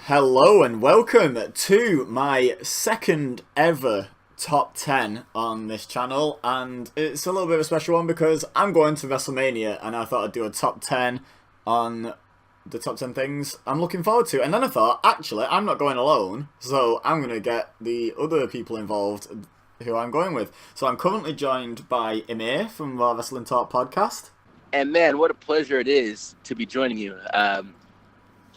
Hello and welcome to my second ever top 10 on this channel, and it's a little bit of a special one because I'm going to Wrestlemania and I thought I'd do a top 10 on the top 10 things I'm looking forward to. And then I thought, actually, I'm not going alone, so I'm going to get the other people involved who I'm going with. So I'm currently joined by Emir from Raw Wrestling Talk podcast. And man, what a pleasure it is to be joining you.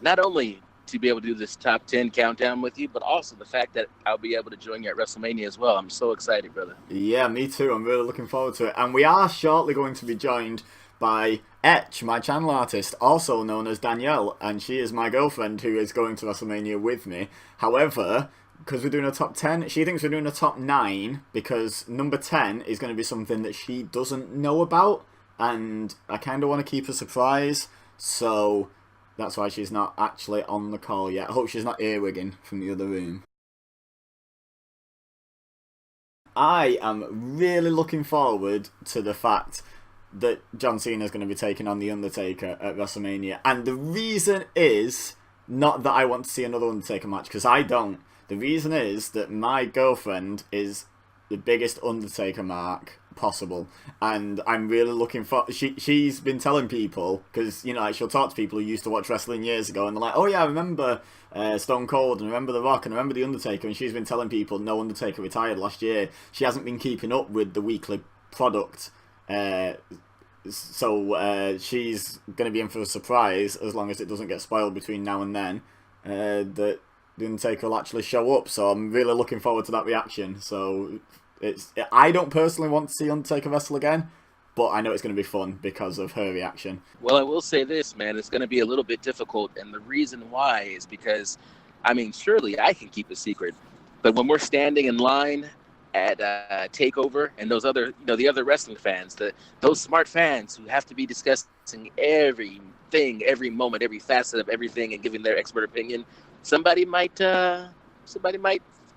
Not only to be able to do this top 10 countdown with you, but also the fact that I'll be able to join you at WrestleMania as well. I'm so excited, brother. Yeah, me too. I'm really looking forward to it. And we are shortly going to be joined by Etch, my channel artist, also known as Danielle, and she is my girlfriend who is going to WrestleMania with me. However, because we're doing a top 10, she thinks we're doing a top 9 because number 10 is going to be something that she doesn't know about, and I kind of want to keep a surprise, so that's why she's not actually on the call yet. I hope she's not earwigging from the other room. I am really looking forward to the fact that John Cena is going to be taking on The Undertaker at WrestleMania. And the reason is not that I want to see another Undertaker match, because I don't. The reason is that my girlfriend is the biggest Undertaker mark possible, and I'm really looking for. She's been telling people, because you know, like, she'll talk to people who used to watch wrestling years ago, and they're like, "Oh yeah, I remember Stone Cold, and I remember The Rock, and I remember The Undertaker." And she's been telling people, "No, Undertaker retired last year." She hasn't been keeping up with the weekly product, so she's going to be in for a surprise as long as it doesn't get spoiled between now and then. That The Undertaker will actually show up, so I'm really looking forward to that reaction. So I don't personally want to see Undertaker wrestle again, but I know it's going to be fun because of her reaction. Well, I will say this, man, it's going to be a little bit difficult, and the reason why is because, I mean, surely I can keep a secret, but when we're standing in line at Takeover, and those other, the other wrestling fans, those smart fans who have to be discussing everything, every moment, every facet of everything, and giving their expert opinion, somebody might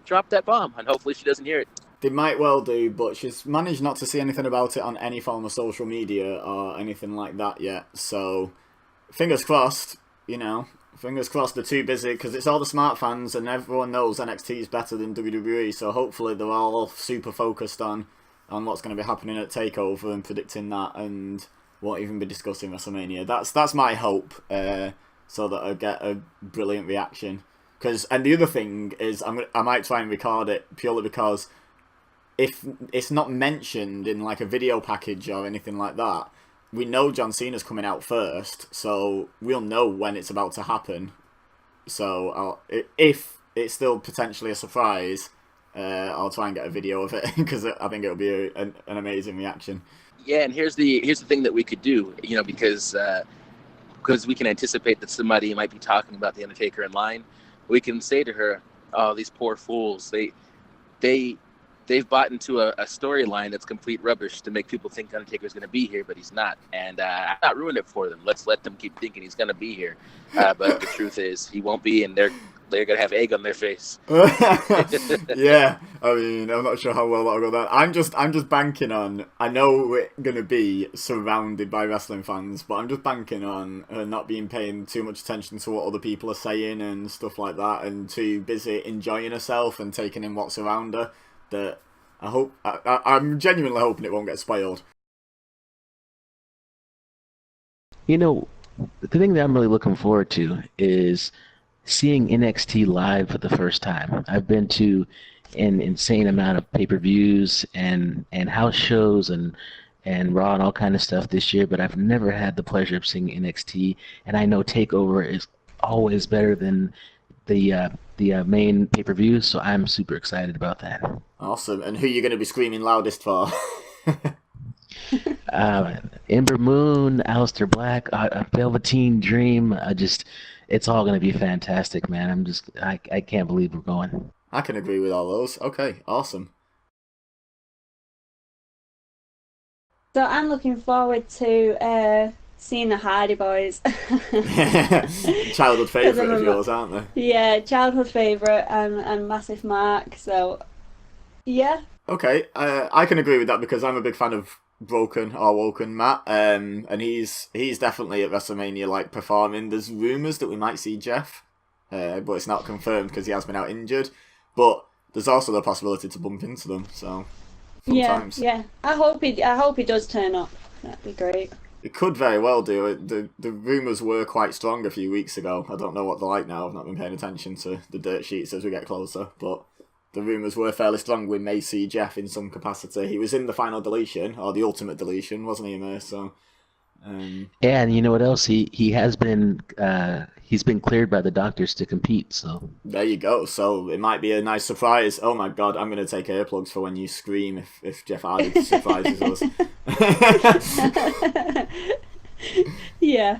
drop that bomb, and hopefully she doesn't hear it. They might well do, but she's managed not to see anything about it on any form of social media or anything like that yet. So, fingers crossed, fingers crossed they're too busy, because it's all the smart fans and everyone knows NXT is better than WWE, so hopefully they're all super focused on what's going to be happening at TakeOver and predicting that, and won't even be discussing WrestleMania. That's my hope, so that I get a brilliant reaction. And the other thing is, I might try and record it purely because if it's not mentioned in like a video package or anything like that, we know John Cena's coming out first, so we'll know when it's about to happen. So if it's still potentially a surprise, I'll try and get a video of it because I think it'll be an amazing reaction. Yeah, and here's the thing that we could do, because we can anticipate that somebody might be talking about the Undertaker in line. We can say to her, "Oh, these poor fools! They've bought into a storyline that's complete rubbish to make people think Undertaker's going to be here, but he's not. And I'm not ruining it for them. Let's let them keep thinking he's going to be here. But the truth is, he won't be, and they're going to have egg on their face." Yeah, I mean, I'm not sure how well that'll go down. I'm just banking on. I know we're going to be surrounded by wrestling fans, but I'm just banking on her not being paying too much attention to what other people are saying and stuff like that, and too busy enjoying herself and taking in what's around her. That I'm genuinely hoping it won't get spoiled. The thing that I'm really looking forward to is seeing NXT live for the first time. I've been to an insane amount of pay-per-views and house shows and Raw and all kind of stuff this year, but I've never had the pleasure of seeing NXT, and I know TakeOver is always better than the main pay-per-view, so I'm super excited about that. Awesome. And who are you going to be screaming loudest for? Ember Moon, Aleister Black, Velveteen Dream. It's all going to be fantastic, man. I can't believe we're going. I can agree with all those. Okay, awesome. So I'm looking forward to seeing the Hardy Boys. Childhood favourite of yours, aren't they? Yeah, childhood favourite and massive mark. So, yeah. Okay, I can agree with that because I'm a big fan of Broken or Woken Matt, and he's definitely at WrestleMania like performing. There's rumours that we might see Jeff but it's not confirmed because he has been out injured. But there's also the possibility to bump into them, so fun times. Yeah. I hope he does turn up. That'd be great. It could very well do. The rumours were quite strong a few weeks ago. I don't know what they're like now. I've not been paying attention to the dirt sheets as we get closer, but the rumours were fairly strong. We may see Jeff in some capacity. He was in the final deletion, or the ultimate deletion, wasn't he, Amir? So, Yeah, and you know what else? He has been he's been cleared by the doctors to compete. So there you go. So it might be a nice surprise. Oh my god, I'm going to take earplugs for when you scream if Jeff Hardy surprises us. Yeah.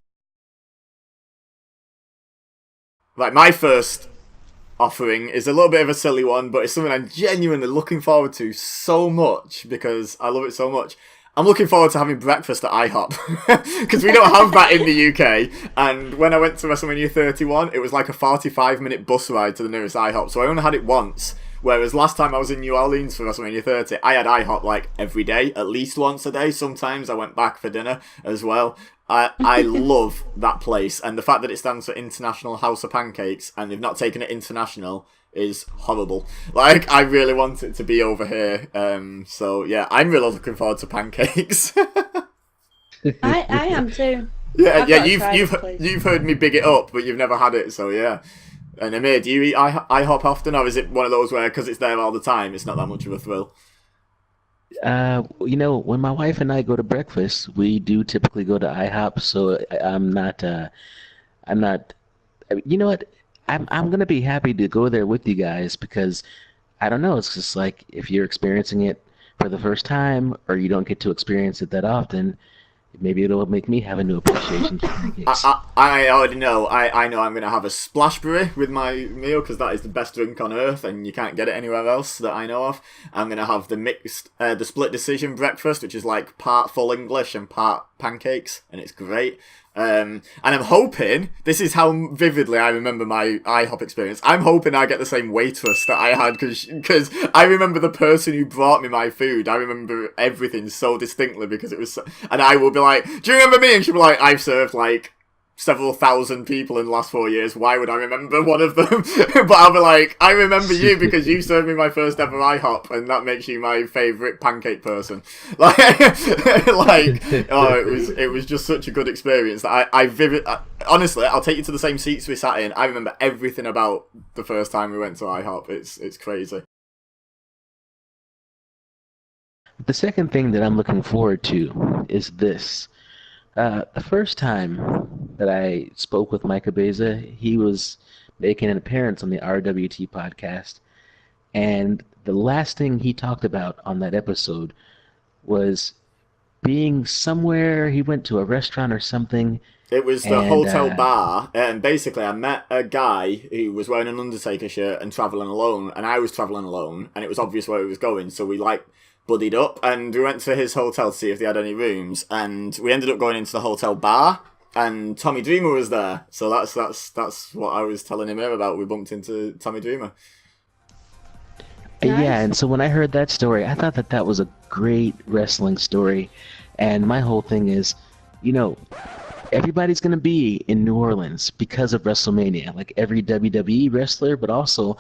Right, my first offering is a little bit of a silly one, but it's something I'm genuinely looking forward to so much because I love it so much. I'm looking forward to having breakfast at IHOP because we don't have that in the UK. And when I went to WrestleMania 31, it was like a 45-minute bus ride to the nearest IHOP, so I only had it once. Whereas last time I was in New Orleans for WrestleMania 30, I had IHOP like every day, at least once a day. Sometimes I went back for dinner as well. I love that place, and the fact that it stands for International House of Pancakes and they've not taken it international is horrible. Like, I really want it to be over here. So yeah, I'm really looking forward to pancakes. I am too. Yeah, I've yeah. gotta try this You've place. heard me big it up, but you've never had it. So yeah. And Amir, do you eat IHOP often, or is it one of those where because it's there all the time, it's not that much of a thrill? you know, when my wife and I go to breakfast, we do typically go to IHOP. So I'm not. You know what? I'm gonna be happy to go there with you guys because I don't know. It's just like if you're experiencing it for the first time or you don't get to experience it that often, maybe it'll make me have a new appreciation for pancakes. I already know. I know I'm going to have a splashberry with my meal because that is the best drink on earth and you can't get it anywhere else that I know of. I'm going to have the split decision breakfast, which is like part full English and part pancakes, and it's great. And I'm hoping, this is how vividly I remember my IHOP experience, I'm hoping I get the same waitress that I had, because I remember the person who brought me my food, I remember everything so distinctly because it was, and I will be like, do you remember me? And she'll be like, I've served like several thousand people in the last 4 years, why would I remember one of them? But I'll be like, I remember you because you served me my first ever IHOP, and that makes you my favourite pancake person. Like, oh, it was just such a good experience that honestly, I'll take you to the same seats we sat in. I remember everything about the first time we went to IHOP. It's crazy. The second thing that I'm looking forward to is this. The first time that I spoke with Micah Beza, he was making an appearance on the RWT podcast, and the last thing he talked about on that episode was being somewhere. He went to a restaurant or something. It was the And hotel bar, and basically I met a guy who was wearing an Undertaker shirt and travelling alone, and I was travelling alone, and it was obvious where he was going, so we buddied up, and we went to his hotel to see if they had any rooms, and we ended up going into the hotel bar, and Tommy Dreamer was there, so that's what I was telling him here about. We bumped into Tommy Dreamer. Yeah, and so when I heard that story, I thought that was a great wrestling story, and my whole thing is, you know, everybody's going to be in New Orleans because of WrestleMania, like every WWE wrestler, but also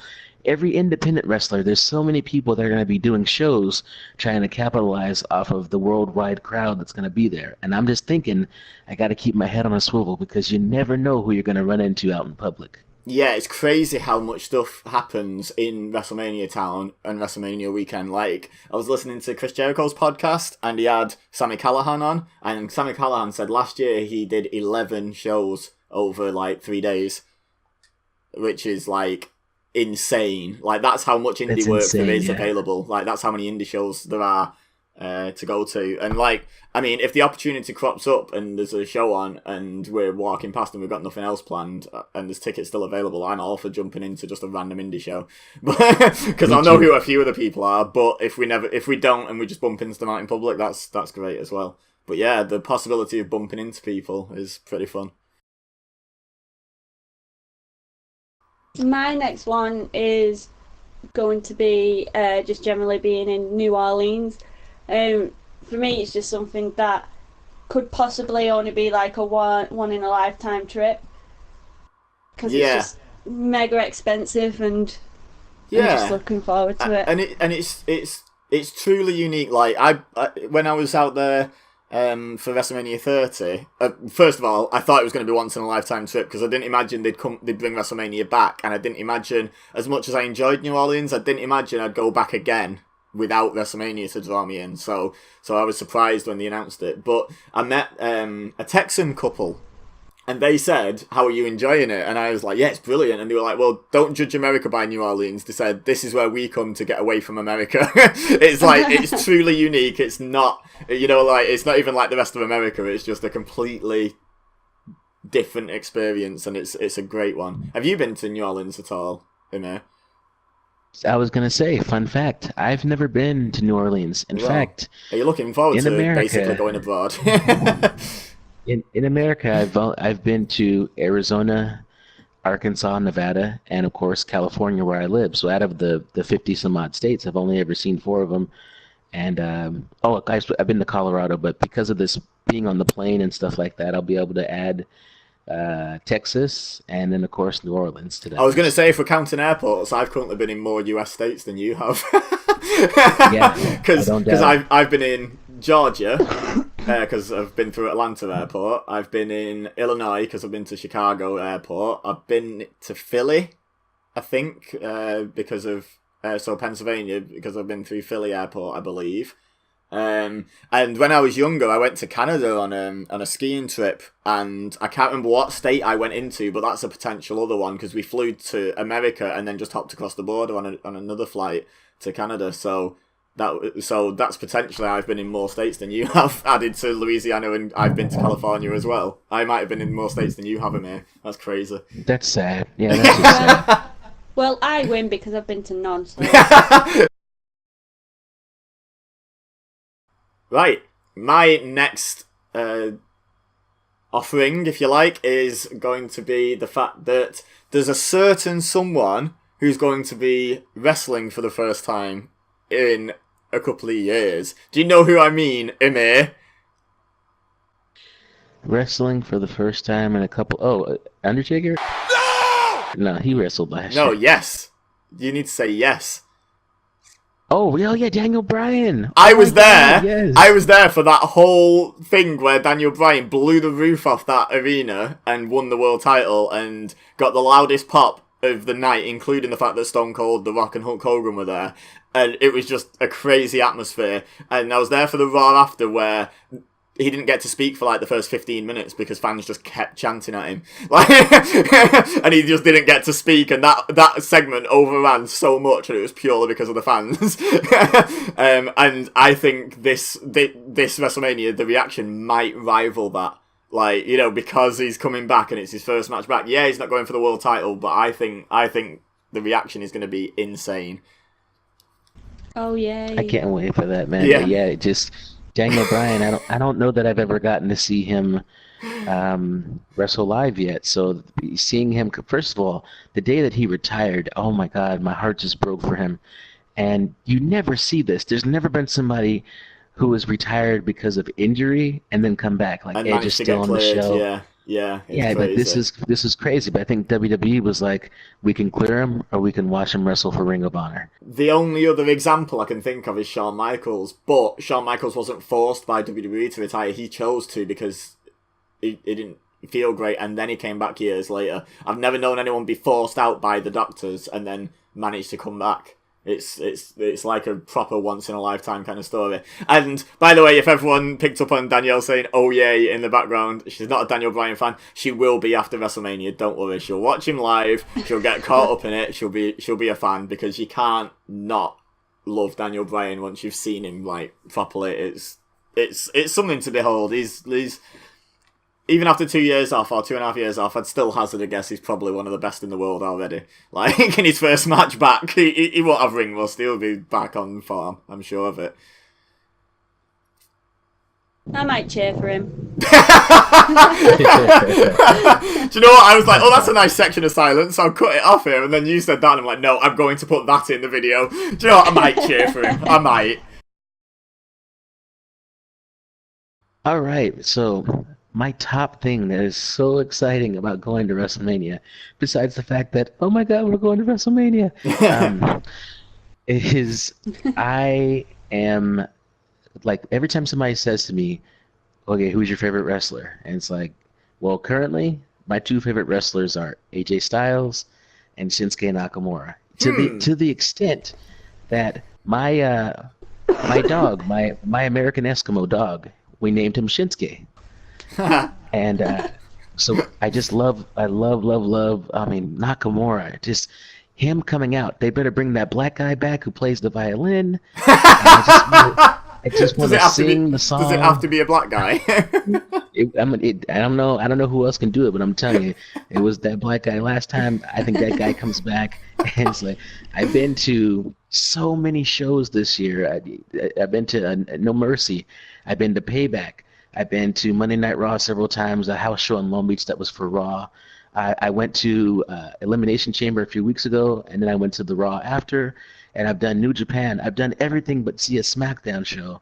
every independent wrestler. There's so many people that are going to be doing shows trying to capitalize off of the worldwide crowd that's going to be there. And I'm just thinking, I got to keep my head on a swivel because you never know who you're going to run into out in public. Yeah, it's crazy how much stuff happens in WrestleMania town and WrestleMania weekend. Like, I was listening to Chris Jericho's podcast, and he had Sami Callihan on, and Sami Callihan said last year he did 11 shows over, 3 days, which is, insane. That's how much indie work there is available. That's how many indie shows there are to go to. And, if the opportunity crops up and there's a show on and we're walking past and we've got nothing else planned and there's tickets still available, I'm all for jumping into just a random indie show. Because I know who a few of the people are, but if we don't and we just bump into them out in public, that's great as well. But yeah, the possibility of bumping into people is pretty fun. My next one is going to be just generally being in New Orleans. For me, it's just something that could possibly only be like a one in a lifetime trip. Because it's mega expensive, and I'm just Yeah, looking forward to it. and it's truly unique. Like when I was out there for WrestleMania 30, first of all, I thought it was going to be once in a lifetime trip because I didn't imagine they'd bring WrestleMania back, and I didn't imagine, as much as I enjoyed New Orleans, I didn't imagine I'd go back again without WrestleMania to draw me in. So I was surprised when they announced it. But I met a Texan couple. And they said, "How are you enjoying it?" And I was like, "Yeah, it's brilliant." And they were like, "Well, don't judge America by New Orleans." They said, "This is where we come to get away from America." It's like, it's truly unique. It's not, like, it's not even like the rest of America. It's just a completely different experience, and it's a great one. Have you been to New Orleans at all, Emir? I was gonna say, fun fact, I've never been to New Orleans. In Well, fact, are you looking forward in to America, basically going abroad? in America, I've been to Arizona, Arkansas, Nevada, and of course California, where I live. So out of the 50 some odd states, I've only ever seen 4 of them. And guys, I've been to Colorado, but because of this being on the plane and stuff like that, I'll be able to add Texas and then of course New Orleans to that I was going to list. say, if we're counting airports, I've currently been in more US states than you have. Yeah, I Because don't doubt. I've been in Georgia, because I've been through Atlanta Airport. I've been in Illinois, because I've been to Chicago Airport. I've been to Philly, I think, because of... so Pennsylvania, because I've been through Philly Airport, I believe. And when I was younger, I went to Canada on a skiing trip, and I can't remember what state I went into, but that's a potential other one because we flew to America and then just hopped across the border on another flight to Canada. So that's potentially, I've been in more states than you have, added to Louisiana, and I've been to California as well. I might have been in more states than you have, Amir. That's crazy. That's sad. Yeah, that's just Well, sad. well, I win because I've been to none. So Right, my next offering, if you like, is going to be the fact that there's a certain someone who's going to be wrestling for the first time in a couple of years. Do you know who I mean, Emir? Wrestling for the first time in a couple. Oh, Undertaker? No, he wrestled last No, year. yes. You need to say yes. Oh, yeah, Daniel Bryan. I Oh my was there. God, yes. I was there for that whole thing where Daniel Bryan blew the roof off that arena and won the world title and got the loudest pop of the night, including the fact that Stone Cold, The Rock, and Hulk Hogan were there. And it was just a crazy atmosphere. And I was there for the Raw after, where he didn't get to speak for like the first 15 minutes because fans just kept chanting at him, like, and he just didn't get to speak, and that segment overran so much, and it was purely because of the fans. And I think this WrestleMania, the reaction might rival that, like, because he's coming back and it's his first match back. Yeah, he's not going for the world title, but I think the reaction is going to be insane. oh yeah, I can't wait for that, man. Yeah. But yeah, Daniel Bryan. I don't know that I've ever gotten to see him wrestle live yet. So seeing him, first of all, the day that he retired, oh my God, my heart just broke for him. And you never see this. There's never been somebody who was retired because of injury and then come back. Like And Edge is managed to still get on the cleared. show. Yeah, it's Yeah, but crazy. this is crazy. But I think WWE was like, we can clear him or we can watch him wrestle for Ring of Honor. The only other example I can think of is Shawn Michaels, but Shawn Michaels wasn't forced by WWE to retire. He chose to because he didn't feel great, and then he came back years later. I've never known anyone be forced out by the doctors and then manage to come back. It's like a proper once in a lifetime kind of story. And by the way, if everyone picked up on Danielle saying "oh yay" in the background, she's not a Daniel Bryan fan. She will be after WrestleMania. Don't worry. She'll watch him live. She'll get caught up in it. She'll be a fan, because you can't not love Daniel Bryan once you've seen him like properly. It's something to behold. He's even after 2 years off, or 2.5 years off, I'd still hazard a guess he's probably one of the best in the world already. Like, in his first match back, he won't have ring rust. He'll be back on form. I'm sure of it. I might cheer for him. Do you know what? I was like, oh, that's a nice section of silence, so I'll cut it off here. And then you said that, and I'm like, no, I'm going to put that in the video. Do you know what? I might cheer for him. I might. All right, so my top thing that is so exciting about going to WrestleMania, besides the fact that, oh my God, we're going to WrestleMania, um, is I am like every time somebody says to me, okay, who's your favorite wrestler? And it's like, well, currently my two favorite wrestlers are AJ Styles and Shinsuke Nakamura. To the extent that my dog, my American Eskimo dog, we named him Shinsuke. And so I love. I mean, Nakamura, just him coming out. They better bring that black guy back who plays the violin. And I just want to sing the song. Does it have to be a black guy? I don't know who else can do it, but I'm telling you, it was that black guy last time. I think that guy comes back, and it's like I've been to so many shows this year. I've been to No Mercy. I've been to Payback. I've been to Monday Night Raw several times. A house show in Long Beach that was for Raw. I went to Elimination Chamber a few weeks ago, and then I went to the Raw after. And I've done New Japan. I've done everything but see a SmackDown show,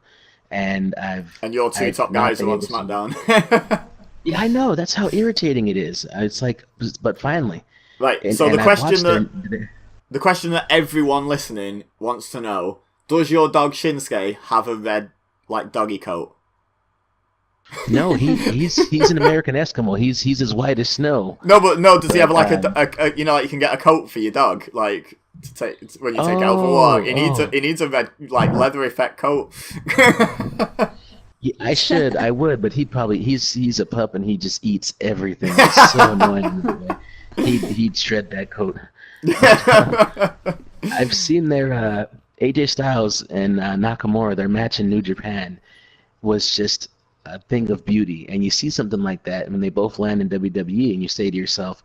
and and your two top guys are on SmackDown. Yeah, I know. That's how irritating it is. It's like, but finally. Right. And, so and the question that everyone listening wants to know: does your dog Shinsuke have a red like doggy coat? No, he's an American Eskimo. He's as white as snow. No, does he have like a you know, like you can get a coat for your dog, like to take when you take it out for walk. He needs a red like leather effect coat. Yeah, I would, but he's a pup and he just eats everything. It's so annoying. He'd shred that coat. I've seen their AJ Styles and Nakamura, their match in New Japan was just a thing of beauty. And you see something like that when they both land in WWE and you say to yourself,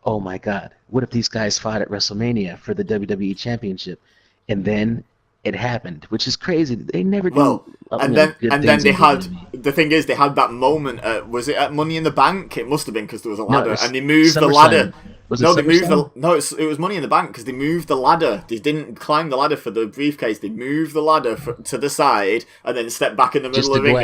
oh my God, what if these guys fought at WrestleMania for the WWE Championship? And then it happened, which is crazy. They never do. Well, and then they had the thing is they had that moment. Was it at Money in the Bank? It must have been because there was a ladder, and they moved the ladder. It was Money in the Bank because they moved the ladder. They didn't climb the ladder for the briefcase. They moved the ladder to the side and then stepped back in the middle of the ring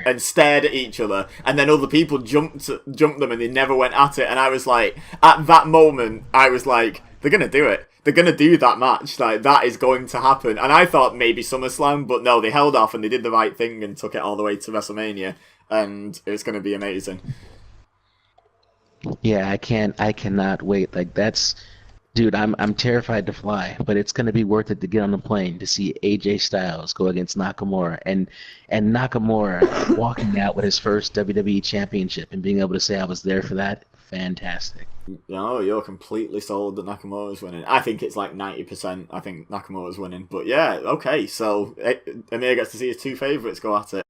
and stared at each other. And then other people jumped them and they never went at it. And I was like, at that moment, I was like, they're gonna do it. They're going to do that match. Like, that is going to happen. And I thought maybe SummerSlam, but no, they held off and they did the right thing and took it all the way to WrestleMania. And it's going to be amazing. Yeah, I cannot wait. Like, dude, I'm terrified to fly, but it's going to be worth it to get on the plane to see AJ Styles go against Nakamura and Nakamura walking out with his first WWE championship and being able to say I was there for that. Fantastic. No, you're completely sold that Nakamura's winning. I think it's like 90%. I think Nakamura's winning. But yeah, okay. So Amir gets to see his two favourites go at it.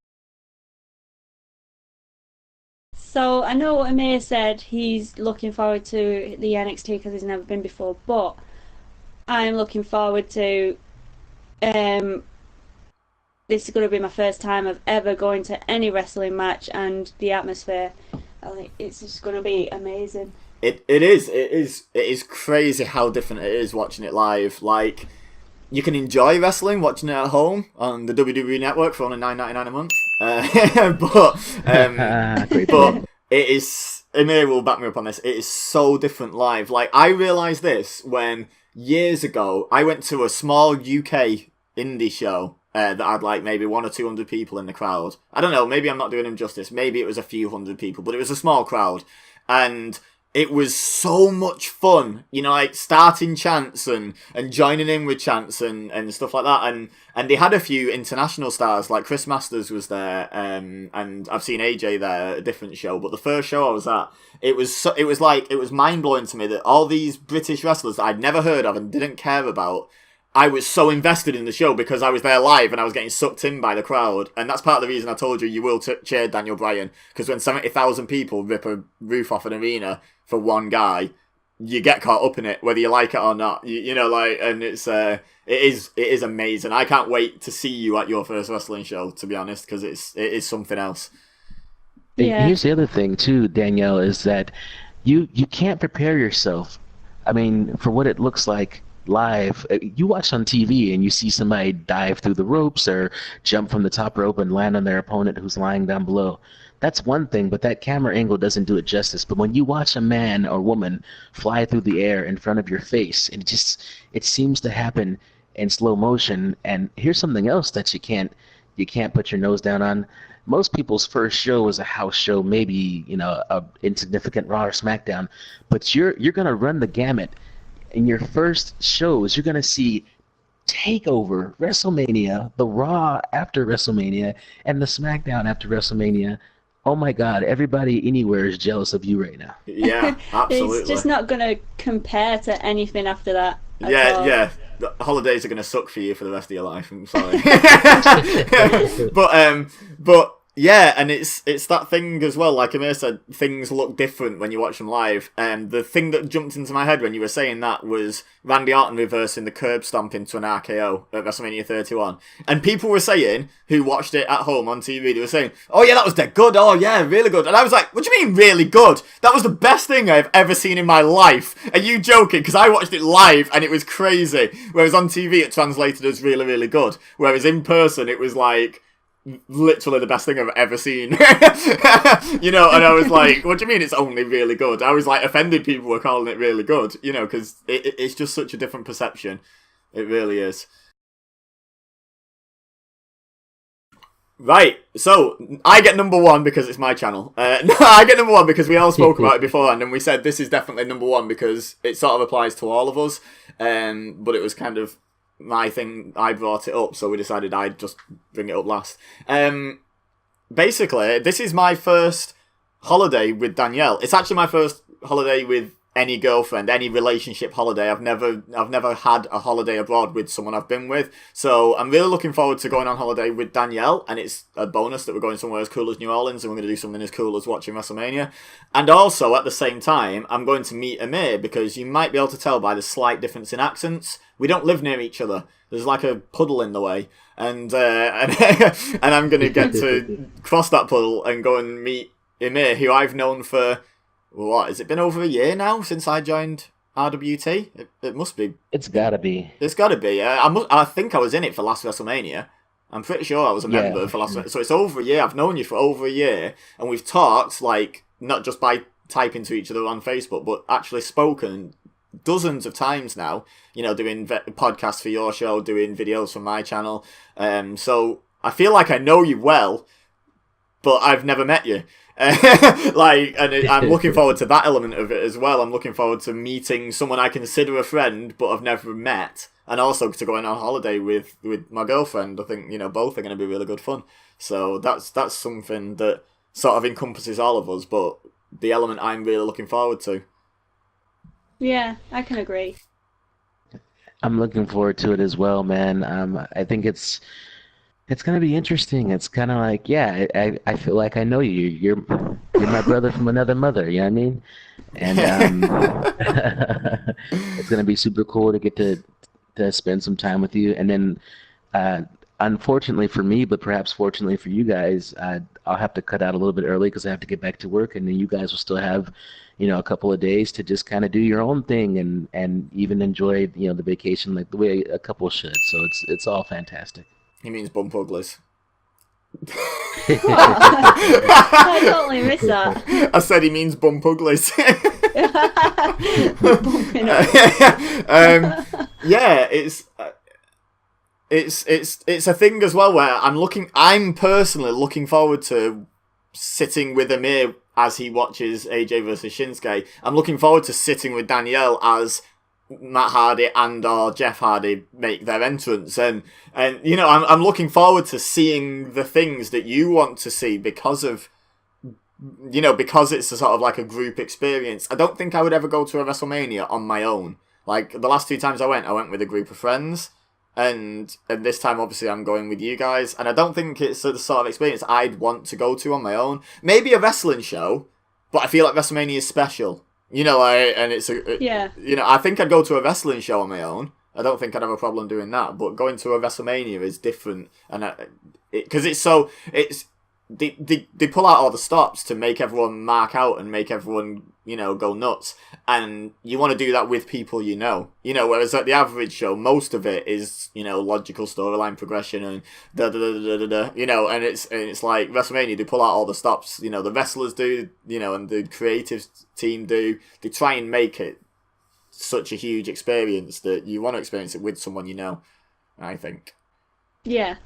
So I know Amir said he's looking forward to the NXT because he's never been before, but I'm looking forward to. This is going to be my first time of ever going to any wrestling match, and the atmosphere. I think it's just going to be amazing. It is crazy how different it is watching it live. Like, you can enjoy wrestling watching it at home on the WWE Network for only $9.99 a month. But it is. Amir will back me up on this. It is so different live. Like, I realised this when years ago I went to a small UK indie show. That had like maybe 100 or 200 people in the crowd. I don't know, maybe I'm not doing him justice. Maybe it was a few hundred people, but it was a small crowd. And it was so much fun, you know, like starting chants and joining in with chants and stuff like that. And they had a few international stars, like Chris Masters was there, and I've seen AJ there at a different show. But the first show I was at, it was mind blowing to me that all these British wrestlers that I'd never heard of and didn't care about, I was so invested in the show because I was there live and I was getting sucked in by the crowd. And that's part of the reason I told you will cheer Daniel Bryan. Because when 70,000 people rip a roof off an arena for one guy, you get caught up in it, whether you like it or not. You know, like, and it is amazing. I can't wait to see you at your first wrestling show, to be honest, because it is something else. Yeah. Here's the other thing, too, Danielle, is that you can't prepare yourself. I mean, for what it looks like live. You watch on TV and you see somebody dive through the ropes or jump from the top rope and land on their opponent who's lying down below. that's one thing, but that camera angle doesn't do it justice. But when you watch a man or woman fly through the air in front of your face, it seems to happen in slow motion. And here's something else that you can't put your nose down on. Most people's first show is a house show, maybe a insignificant Raw or SmackDown, but you're gonna run the gamut. In your first shows, you're gonna see Takeover, WrestleMania, the Raw after WrestleMania, and the SmackDown after WrestleMania. Oh my God, everybody anywhere is jealous of you right now. Yeah, absolutely. It's just not going to compare to anything after that. Yeah. The holidays are going to suck for you for the rest of your life. I'm sorry. but yeah, and it's that thing as well. Like Amir said, things look different when you watch them live. The thing that jumped into my head when you were saying that was Randy Orton reversing the curb stomp into an RKO at WrestleMania 31. And people were saying, who watched it at home on TV, they were saying, "Oh yeah, that was dead good. Oh yeah, really good." And I was like, "What do you mean really good? That was the best thing I've ever seen in my life." Are you joking? Because I watched it live and it was crazy. Whereas on TV it translated as really, really good. Whereas in person it was like, literally the best thing I've ever seen. And I was like, what do you mean it's only really good? I was like offended people were calling it really good, because it's just such a different perception. It really is. Right, so I get number one because it's my channel. No, I get number one because we all spoke about it beforehand, and we said this is definitely number one because it sort of applies to all of us. But it was kind of my thing, I brought it up, so we decided I'd just bring it up last. Basically, this is my first holiday with Danielle. It's actually my first holiday with any girlfriend, any relationship holiday. I've never had a holiday abroad with someone I've been with, so I'm really looking forward to going on holiday with Danielle, and it's a bonus that we're going somewhere as cool as New Orleans, and we're going to do something as cool as watching WrestleMania. And also, at the same time, I'm going to meet Amir, because you might be able to tell by the slight difference in accents, we don't live near each other. There's like a puddle in the way, and I'm going to get to cross that puddle and go and meet Amir, who I've known for, what, has it been over a year now since I joined RWT? It must be. It's gotta be. It's gotta be. I think I was in it for last WrestleMania. I'm pretty sure I was a member for last. So it's over a year. I've known you for over a year, and we've talked, like, not just by typing to each other on Facebook, but actually spoken dozens of times now. Doing podcasts for your show, doing videos for my channel. So I feel like I know you well, but I've never met you. I'm looking forward to that element of it as well. I'm looking forward to meeting someone I consider a friend but I've never met, and also to going on holiday with my girlfriend. I think both are going to be really good fun. So that's something that sort of encompasses all of us, but the element I'm really looking forward to. Yeah, I can agree. I'm looking forward to it as well, man. I think it's gonna be interesting. It's kind of like, I feel like I know you. You're my brother from another mother. You know what I mean? And it's gonna be super cool to get to spend some time with you. And then, unfortunately for me, but perhaps fortunately for you guys, I'll have to cut out a little bit early because I have to get back to work, and then you guys will still have, a couple of days to just kind of do your own thing and even enjoy, the vacation like the way a couple should. So it's all fantastic. He means bump uglies. I totally missed that. I said he means bump uglies. Yeah, it's a thing as well where I'm personally looking forward to sitting with Amir as he watches AJ versus Shinsuke. I'm looking forward to sitting with Danielle as Matt Hardy and or Jeff Hardy make their entrance, and I'm looking forward to seeing the things that you want to see because it's a sort of like a group experience. I don't think I would ever go to a WrestleMania on my own. Like the last two times I went with a group of friends, and this time obviously I'm going with you guys, and I don't think it's the sort of experience I'd want to go to on my own. Maybe a wrestling show, but I feel like WrestleMania is special. I think I'd go to a wrestling show on my own. I don't think I'd have a problem doing that, but going to a WrestleMania is different, and because it's they pull out all the stops to make everyone mark out and make everyone, go nuts. And you want to do that with people whereas at the average show, most of it is, logical storyline progression and and it's like WrestleMania, they pull out all the stops, the wrestlers do, and the creative team do. They try and make it such a huge experience that you want to experience it with someone I think. Yeah.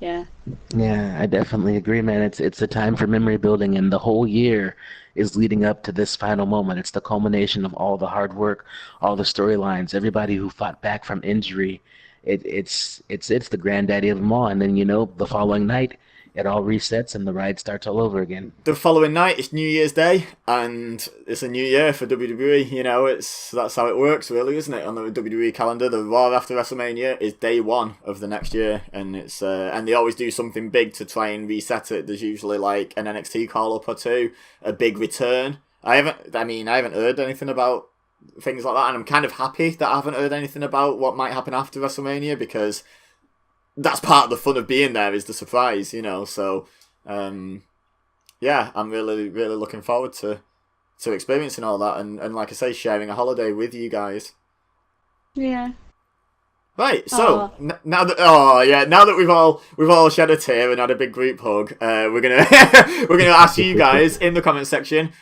Yeah, I definitely agree, man. It's a time for memory building, and the whole year is leading up to this final moment. It's the culmination of all the hard work, all the storylines, everybody who fought back from injury. It's the granddaddy of them all. And then the following night, it all resets and the ride starts all over again. The following night, it's New Year's Day, and it's a new year for WWE. That's how it works, really, isn't it? On the WWE calendar, the Raw after WrestleMania is day one of the next year, and it's and they always do something big to try and reset it. There's usually like an NXT call up or two, a big return. I haven't heard anything about things like that, and I'm kind of happy that I haven't heard anything about what might happen after WrestleMania, because that's part of the fun of being there, is the surprise, so yeah, I'm really, really looking forward to experiencing all that, and like I say, sharing a holiday with you guys. Yeah. Right, so now that we've all shed a tear and had a big group hug, we're gonna ask you guys in the comment section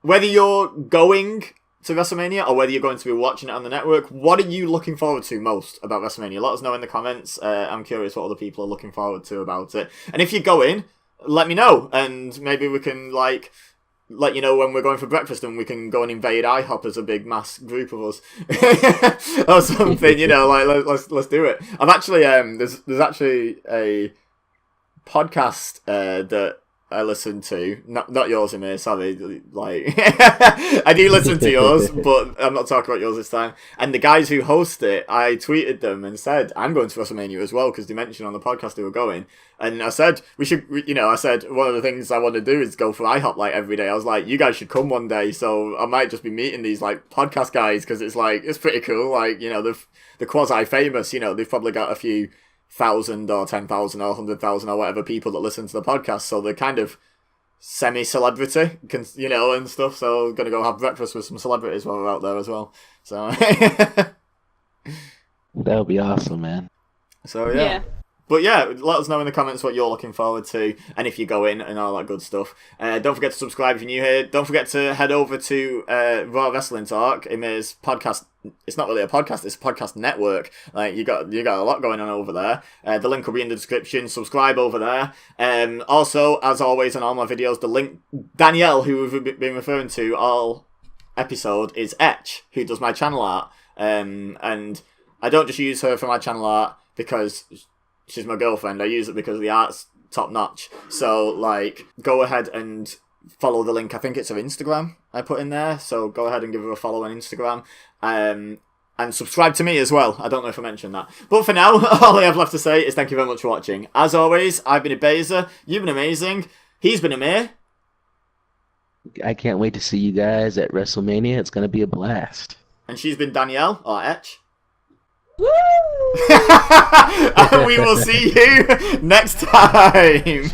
whether you're going to WrestleMania or whether you're going to be watching it on the network. What are you looking forward to most about WrestleMania? Let us know in the comments. I'm curious what other people are looking forward to about it. And if you're going, let me know, and maybe we can let you know when we're going for breakfast, and we can go and invade IHOP as a big mass group of us or something. Let's do it. I've actually there's actually a podcast that I listen to, not yours, Amir, sorry. I do listen to yours, but I'm not talking about yours this time. And the guys who host it, I tweeted them and said, I'm going to WrestleMania as well, because they mentioned on the podcast they were going. And I said, I said, one of the things I want to do is go for IHOP every day. I was like, you guys should come one day. So I might just be meeting these podcast guys, because it's pretty cool. The quasi-famous, they've probably got a few 1,000 or 10,000 or 100,000 or whatever people that listen to the podcast, so they're kind of semi-celebrity, and stuff. So gonna go have breakfast with some celebrities while we're out there as well. So that would be awesome, man. So yeah. But yeah, let us know in the comments what you're looking forward to, and if you go in and all that good stuff. Don't forget to subscribe if you're new here. Don't forget to head over to Raw Wrestling Talk, Emir's podcast. It's not really a podcast; it's a podcast network. You got a lot going on over there. The link will be in the description. Subscribe over there. Also, as always, on all my videos, the link Danielle, who we've been referring to all episode, is Etch, who does my channel art. And I don't just use her for my channel art because she's my girlfriend. I use it because the art's top notch. So, go ahead and follow the link. I think it's her Instagram I put in there. So go ahead and give her a follow on Instagram. And subscribe to me as well. I don't know if I mentioned that. But for now, all I have left to say is thank you very much for watching. As always, I've been Ibeza. You've been amazing. He's been Amir. I can't wait to see you guys at WrestleMania. It's going to be a blast. And she's been Danielle, or Etch. Woo! And we will see you next time.